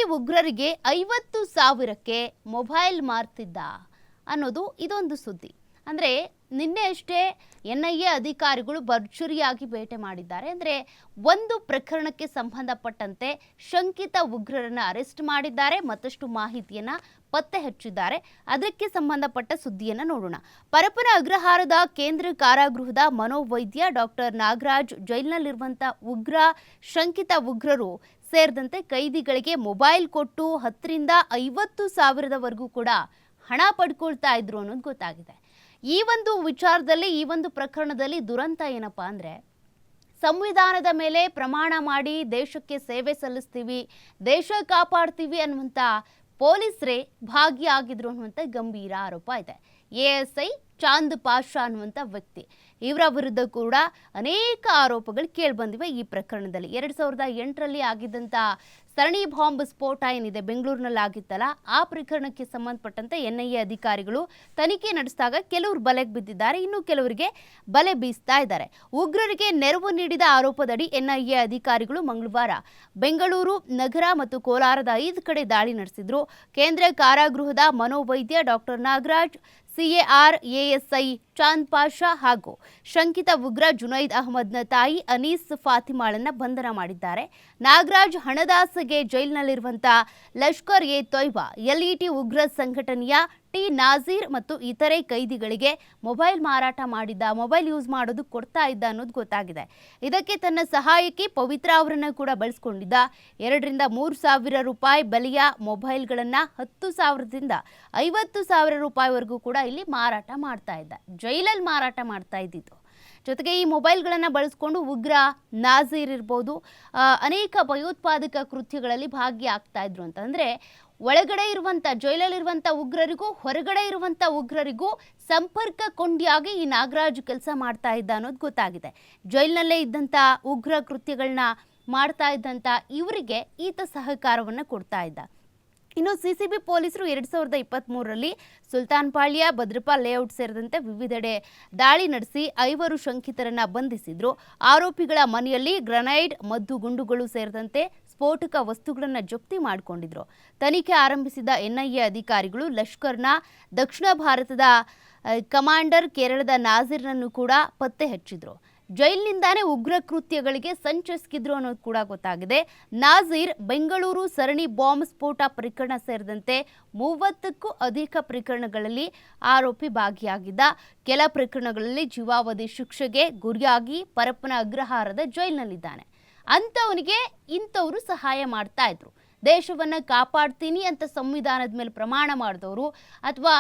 ಈ ಉಗ್ರರಿಗೆ 50,000ಕ್ಕೆ ಮೊಬೈಲ್ ಮಾರ್ತಿದ್ದ ಅನ್ನೋದು ಇದೊಂದು ಸುದ್ದಿ. ಅಂದರೆ ನಿನ್ನೆ ಅಷ್ಟೇ ಎನ್ಐಎ ಅಧಿಕಾರಿಗಳು ಭರ್ಜರಿಯಾಗಿ ಬೇಟೆ ಮಾಡಿದ್ದಾರೆ. ಅಂದರೆ ಒಂದು ಪ್ರಕರಣಕ್ಕೆ ಸಂಬಂಧಪಟ್ಟಂತೆ ಶಂಕಿತ ಉಗ್ರರನ್ನು ಅರೆಸ್ಟ್ ಮಾಡಿದ್ದಾರೆ, ಮತ್ತಷ್ಟು ಮಾಹಿತಿಯನ್ನು ಪತ್ತೆ ಹಚ್ಚಿದ್ದಾರೆ. ಅದಕ್ಕೆ ಸಂಬಂಧಪಟ್ಟ ಸುದ್ದಿಯನ್ನು ನೋಡೋಣ. ಪರಪ್ಪನ ಅಗ್ರಹಾರದ ಕೇಂದ್ರ ಕಾರಾಗೃಹದ ಮನೋವೈದ್ಯ ಡಾಕ್ಟರ್ ನಾಗರಾಜ್, ಜೈಲಿನಲ್ಲಿರುವಂಥ ಶಂಕಿತ ಉಗ್ರರು ಸೇರಿದಂತೆ ಕೈದಿಗಳಿಗೆ ಮೊಬೈಲ್ ಕೊಟ್ಟು 10ರಿಂದ 50,000ವರೆಗೂ ಕೂಡ ಹಣ ಪಡ್ಕೊಳ್ತಾ ಇದ್ರು ಅನ್ನೋದು ಗೊತ್ತಾಗಿದೆ. ಈ ಒಂದು ವಿಚಾರದಲ್ಲಿ, ಈ ಒಂದು ಪ್ರಕರಣದಲ್ಲಿ ದುರಂತ ಏನಪ್ಪಾ ಅಂದರೆ, ಸಂವಿಧಾನದ ಮೇಲೆ ಪ್ರಮಾಣ ಮಾಡಿ ದೇಶಕ್ಕೆ ಸೇವೆ ಸಲ್ಲಿಸ್ತೀವಿ, ದೇಶ ಕಾಪಾಡ್ತೀವಿ ಅನ್ನುವಂಥ ಪೊಲೀಸರೇ ಭಾಗಿಯಾಗಿದ್ರು ಅನ್ನುವಂಥ ಗಂಭೀರ ಆರೋಪ ಇದೆ. ಎಎಸ್ಐ ಚಾಂದ್ ಪಾಷಾ ಅನ್ನುವಂಥ ವ್ಯಕ್ತಿ, ಇವರ ವಿರುದ್ಧ ಕೂಡ ಅನೇಕ ಆರೋಪಗಳು ಕೇಳಿಬಂದಿವೆ. ಈ ಪ್ರಕರಣದಲ್ಲಿ 2008ರಲ್ಲಿ ಆಗಿದ್ದಂಥ ಸರಣಿ ಬಾಂಬ್ ಸ್ಫೋಟ ಏನಿದೆ ಬೆಂಗಳೂರಿನಲ್ಲಿ ಆಗಿತ್ತಲ್ಲ, ಆ ಪ್ರಕರಣಕ್ಕೆ ಸಂಬಂಧಪಟ್ಟಂತೆ ಎನ್ಐಎ ಅಧಿಕಾರಿಗಳು ತನಿಖೆ ನಡೆಸಿದಾಗ ಕೆಲವರು ಬಲೆಗೆ ಬಿದ್ದಿದ್ದಾರೆ, ಇನ್ನು ಕೆಲವರಿಗೆ ಬಲೆ ಬೀಸ್ತಾ ಇದ್ದಾರೆ. ಉಗ್ರರಿಗೆ ನೆರವು ನೀಡಿದ ಆರೋಪದಡಿ ಎನ್ಐಎ ಅಧಿಕಾರಿಗಳು ಮಂಗಳವಾರ ಬೆಂಗಳೂರು ನಗರ ಮತ್ತು ಕೋಲಾರದ 5 ಕಡೆ ದಾಳಿ ನಡೆಸಿದ್ರು. ಕೇಂದ್ರ ಕಾರಾಗೃಹದ ಮನೋವೈದ್ಯ doctor Nagaraj, CAR ASI Chand Pasha ಹಾಗೂ ಶಂಕಿತ ಉಗ್ರ ಜುನೈದ್ ಅಹಮದ್ನ ತಾಯಿ ಅನೀಸ್ ಫಾತಿಮಾಳನ್ನ ಬಂಧನ ಮಾಡಿದ್ದಾರೆ. ನಾಗರಾಜ್ ಹಣದಾಸೆಗೆ ಜೈಲಿನಲ್ಲಿರುವಂಥ ಲಷ್ಕರ್ ಎ ತೊಯ್ಬಾ, ಎಲ್ಇಟಿ ಉಗ್ರ ಸಂಘಟನೆಯ ಟಿ ನಾಜೀರ್ ಮತ್ತು ಇತರೆ ಕೈದಿಗಳಿಗೆ ಮೊಬೈಲ್ ಮಾರಾಟ ಮಾಡಿದ್ದ, ಮೊಬೈಲ್ ಯೂಸ್ ಮಾಡೋದು ಕೊಡ್ತಾ ಇದ್ದ ಅನ್ನೋದು ಗೊತ್ತಾಗಿದೆ. ಇದಕ್ಕೆ ತನ್ನ ಸಹಾಯಕಿ ಪವಿತ್ರ ಅವರನ್ನು ಕೂಡ ಬಳಸ್ಕೊಂಡಿದ್ದ. 2ರಿಂದ 3 ಸಾವಿರ ರೂಪಾಯಿ ಬೆಲೆಯ ಮೊಬೈಲ್ಗಳನ್ನು 10,000ದಿಂದ 50,000 ರೂಪಾಯಿವರೆಗೂ ಕೂಡ ಇಲ್ಲಿ ಮಾರಾಟ ಮಾಡ್ತಾ ಇದ್ದ, ಜೈಲಲ್ಲಿ ಮಾರಾಟ ಮಾಡ್ತಾ ಇದ್ದಿದ್ದು. ಜೊತೆಗೆ ಈ ಮೊಬೈಲ್ಗಳನ್ನು ಬಳಸ್ಕೊಂಡು ಉಗ್ರ ನಾಜೀರ್ ಇರ್ಬೋದು, ಅನೇಕ ಭಯೋತ್ಪಾದಕ ಕೃತ್ಯಗಳಲ್ಲಿ ಭಾಗಿಯಾಗ್ತಾ ಇದ್ರು ಅಂತಂದರೆ, ಒಳಗಡೆ ಇರುವಂಥ ಜೈಲಲ್ಲಿರುವಂಥ ಉಗ್ರರಿಗೂ ಹೊರಗಡೆ ಇರುವಂಥ ಉಗ್ರರಿಗೂ ಸಂಪರ್ಕ ಕೊಂಡಿಯಾಗಿ ಈ ನಾಗರಾಜ್ ಕೆಲಸ ಮಾಡ್ತಾ ಇದ್ದ ಅನ್ನೋದು ಗೊತ್ತಾಗಿದೆ. ಜೈಲಿನಲ್ಲೇ ಇದ್ದಂಥ ಉಗ್ರ ಕೃತ್ಯಗಳನ್ನ ಮಾಡ್ತಾ ಇದ್ದಂಥ ಇವರಿಗೆ ಈತ ಸಹಕಾರವನ್ನು ಕೊಡ್ತಾ ಇದ್ದ. ಇನ್ನು ಸಿಸಿಬಿ ಪೊಲೀಸರು 2023ರಲ್ಲಿ ಸುಲ್ತಾನ್ ಪಾಳ್ಯ, ಭದ್ರಪ್ಪ ಲೇಔಟ್ ಸೇರಿದಂತೆ ವಿವಿಧೆಡೆ ದಾಳಿ ನಡೆಸಿ 5 ಶಂಕಿತರನ್ನ ಬಂಧಿಸಿದ್ರು. ಆರೋಪಿಗಳ ಮನೆಯಲ್ಲಿ ಗ್ರನೈಡ್, ಮದ್ದು ಗುಂಡುಗಳು ಸೇರಿದಂತೆ ಸ್ಫೋಟಕ ವಸ್ತುಗಳನ್ನು ಜಪ್ತಿ ಮಾಡಿಕೊಂಡಿದ್ರು. ತನಿಖೆ ಆರಂಭಿಸಿದ ಎನ್ಐಎ ಅಧಿಕಾರಿಗಳು ಲಷ್ಕರ್ನ ದಕ್ಷಿಣ ಭಾರತದ ಕಮಾಂಡರ್ ಕೇರಳದ ನಾಜೀರ್ನನ್ನು ಕೂಡ ಪತ್ತೆ ಹಚ್ಚಿದ್ರು. ಜೈಲಿನಿಂದಾನೇ ಉಗ್ರ ಕೃತ್ಯಗಳಿಗೆ ಸಂಚರಿಸಿದ್ರು ಅನ್ನೋದು ಕೂಡ ಗೊತ್ತಾಗಿದೆ. ನಾಜೀರ್ ಬೆಂಗಳೂರು ಸರಣಿ ಬಾಂಬ್ ಸ್ಫೋಟ ಪ್ರಕರಣ ಸೇರಿದಂತೆ 30ಕ್ಕೂ ಅಧಿಕ ಪ್ರಕರಣಗಳಲ್ಲಿ ಆರೋಪಿ ಭಾಗಿಯಾಗಿದ್ದ. ಕೆಲ ಪ್ರಕರಣಗಳಲ್ಲಿ ಜೀವಾವಧಿ ಶಿಕ್ಷೆಗೆ ಗುರಿಯಾಗಿ ಪರಪ್ಪನ ಅಗ್ರಹಾರದ ಜೈಲಿನಲ್ಲಿದ್ದಾನೆ. ಅಂಥವನಿಗೆ ಇಂಥವರು ಸಹಾಯ ಮಾಡ್ತಾ ಇದ್ರು. ದೇಶವನ್ನು ಕಾಪಾಡ್ತೀನಿ ಅಂತ ಸಂವಿಧಾನದ ಮೇಲೆ ಪ್ರಮಾಣ ಮಾಡಿದವರು ಅಥವಾ